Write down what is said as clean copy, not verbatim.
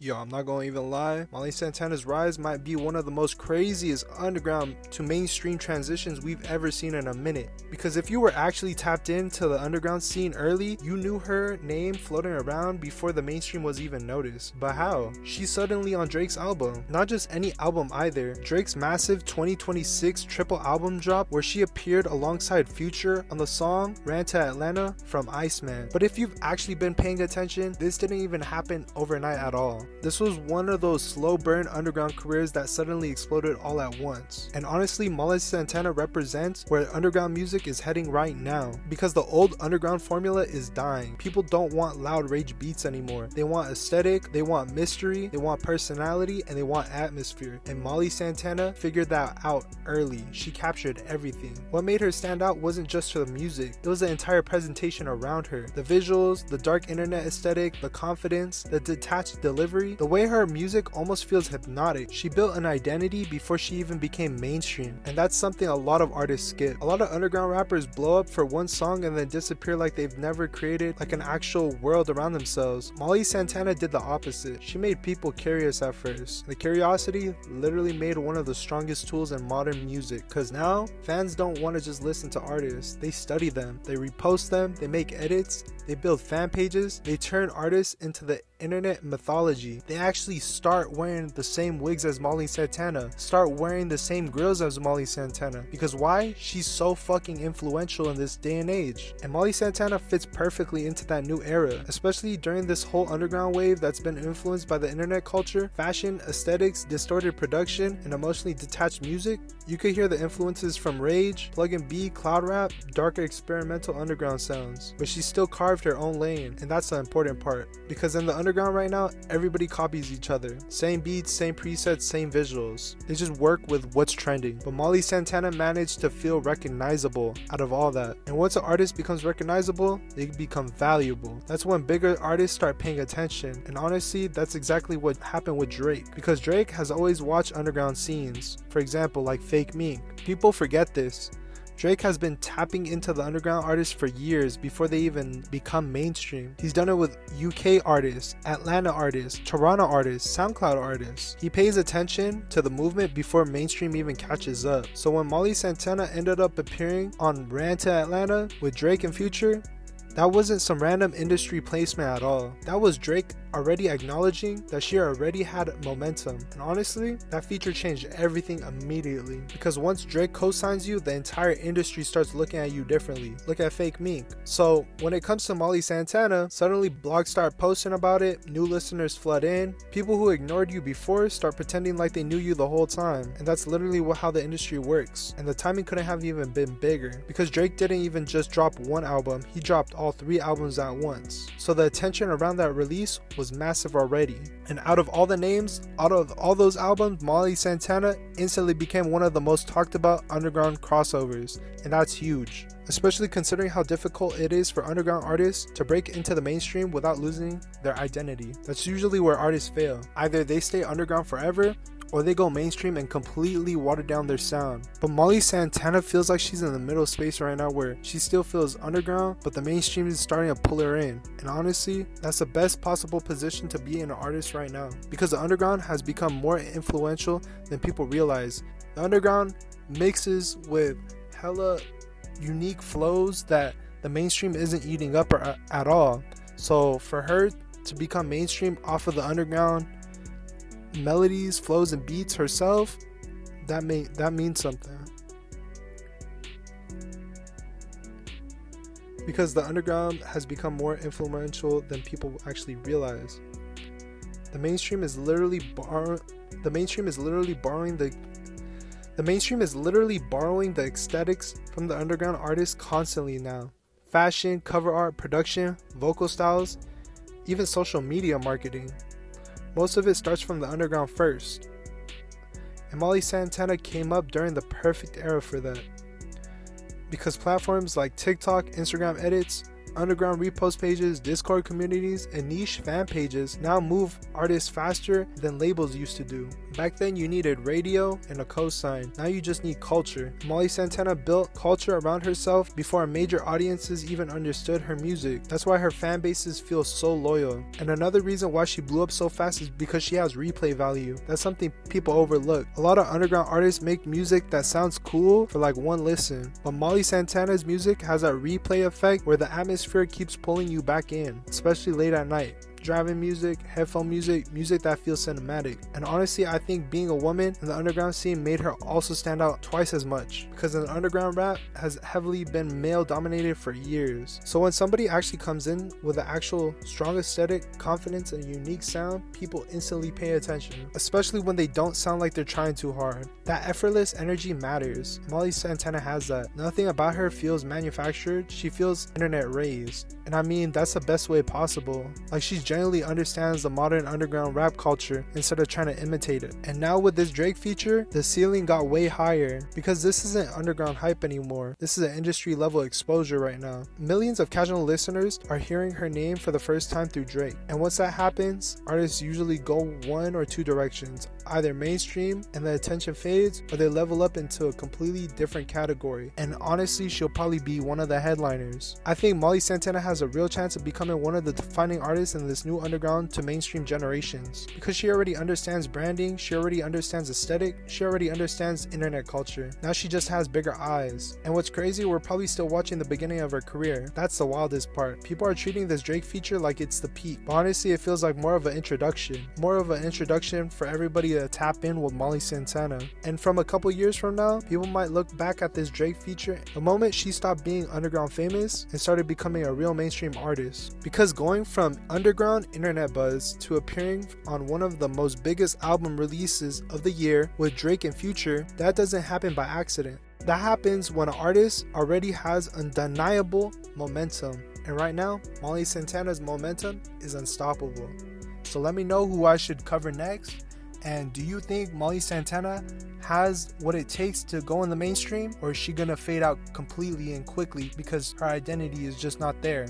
Yo, I'm not gonna even lie, Molly Santana's rise might be one of the most craziest underground to mainstream transitions we've ever seen in a minute. Because if you were actually tapped into the underground scene early, you knew her name floating around before the mainstream was even noticed. But how? She's suddenly on Drake's album. Not just any album either, Drake's massive 2026 triple album drop where she appeared alongside Future on the song Ran to Atlanta from Iceman. But if you've actually been paying attention, this didn't even happen overnight at all. This was one of those slow burn underground careers that suddenly exploded all at once. And honestly, Molly Santana represents where underground music is heading right now. Because the old underground formula is dying. People don't want loud rage beats anymore. They want aesthetic, they want mystery, they want personality, and they want atmosphere. And Molly Santana figured that out early. She captured everything. What made her stand out wasn't just her music, it was the entire presentation around her. The visuals, the dark internet aesthetic, the confidence, the detached delivery. The way her music almost feels hypnotic. She built an identity before she even became mainstream, and that's something a lot of artists skip. A lot of underground rappers blow up for one song and then disappear like they've never created like an actual world around themselves. Molly Santana did the opposite. She made people curious at first. The curiosity literally made one of the strongest tools in modern music, because now fans don't want to just listen to artists. They study them, they repost them, they make edits, they build fan pages, they turn artists into the internet mythology. They actually start wearing the same wigs as Molly Santana, start wearing the same grills as Molly Santana. Because why? She's so fucking influential in this day and age. And Molly Santana fits perfectly into that new era, especially during this whole underground wave that's been influenced by the internet culture, fashion, aesthetics, distorted production, and emotionally detached music. You could hear the influences from rage, plug and B, cloud rap, darker experimental underground sounds. But she still carved her own lane, and that's the important part. Because in the underground right now, everybody copies each other. Same beats, same presets, same visuals. They just work with what's trending. But Molly Santana managed to feel recognizable out of all that. And once an artist becomes recognizable, they become valuable. That's when bigger artists start paying attention. And honestly, that's exactly what happened with Drake. Because Drake has always watched underground scenes. For example, like Fake Mink. People forget this. Drake has been tapping into the underground artists for years before they even become mainstream. He's done it with UK artists, Atlanta artists, Toronto artists, SoundCloud artists. He pays attention to the movement before mainstream even catches up. So when Molly Santana ended up appearing on Ran to Atlanta with Drake and Future, that wasn't some random industry placement at all. That was Drake already acknowledging that she already had momentum. And honestly, that feature changed everything immediately. Because once Drake co-signs you, the entire industry starts looking at you differently. Look at Fake Mink. So when it comes to Molly Santana, suddenly blogs start posting about it, new listeners flood in, people who ignored you before start pretending like they knew you the whole time. And that's literally how the industry works. And the timing couldn't have even been bigger. Because Drake didn't even just drop one album, he dropped all 3 albums at once. So the attention around that release was massive already. And out of all the names, out of all those albums, Molly Santana instantly became one of the most talked about underground crossovers. And that's huge. Especially considering how difficult it is for underground artists to break into the mainstream without losing their identity. That's usually where artists fail. Either they stay underground forever, or they go mainstream and completely water down their sound. But Molly Santana feels like she's in the middle space right now where she still feels underground, but the mainstream is starting to pull her in. And honestly, that's the best possible position to be an artist right now. Because the underground has become more influential than people realize. The underground mixes with hella unique flows that the mainstream isn't eating up at all. So for her to become mainstream off of the underground melodies, flows, and beats herself, that means something. Because the underground has become more influential than people actually realize. The mainstream is literally borrowing the aesthetics from the underground artists constantly now. Fashion, cover art, production, vocal styles, even social media marketing. Most of it starts from the underground first. And Molly Santana came up during the perfect era for that. Because platforms like TikTok, Instagram edits, Underground repost pages, Discord communities, and niche fan pages now move artists faster than labels used to do. Back then you needed radio and a cosign. Now you just need culture. Molly Santana built culture around herself before major audiences even understood her music. That's why her fan bases feel so loyal. And another reason why she blew up so fast is because she has replay value. That's something people overlook. A lot of underground artists make music that sounds cool for like one listen, but Molly Santana's music has that replay effect where the atmosphere keeps pulling you back in, especially late at night. Driving music, headphone music, music that feels cinematic. And honestly, I think being a woman in the underground scene made her also stand out twice as much, because the underground rap has heavily been male dominated for years. So when somebody actually comes in with an actual strong aesthetic, confidence, and unique sound, people instantly pay attention, especially when they don't sound like they're trying too hard. That effortless energy matters. Molly Santana has that. Nothing about her feels manufactured, she feels internet raised. And I mean, that's the best way possible. Like, she genuinely understands the modern underground rap culture instead of trying to imitate it. And now with this Drake feature, the ceiling got way higher, because this isn't underground hype anymore. This is an industry level exposure right now. Millions of casual listeners are hearing her name for the first time through Drake. And once that happens, artists usually go one or two directions. Either mainstream and the attention fades, or they level up into a completely different category. And honestly, she'll probably be one of the headliners. I think Molly Santana has a real chance of becoming one of the defining artists in this new underground to mainstream generations, because she already understands branding, she already understands aesthetic, she already understands internet culture. Now she just has bigger eyes. And what's crazy, we're probably still watching the beginning of her career. That's the wildest part. People are treating this Drake feature like it's the peak, but honestly it feels like more of an introduction for everybody to tap in with Molly Santana. And from a couple years from now, people might look back at this Drake feature the moment she stopped being underground famous and started becoming a real mainstream artist. Because going from underground internet buzz to appearing on one of the most biggest album releases of the year with Drake and Future, that doesn't happen by accident. That happens when an artist already has undeniable momentum. And right now, Molly Santana's momentum is unstoppable. So let me know who I should cover next. And do you think Molly Santana has what it takes to go in the mainstream, or is she gonna fade out completely and quickly because her identity is just not there?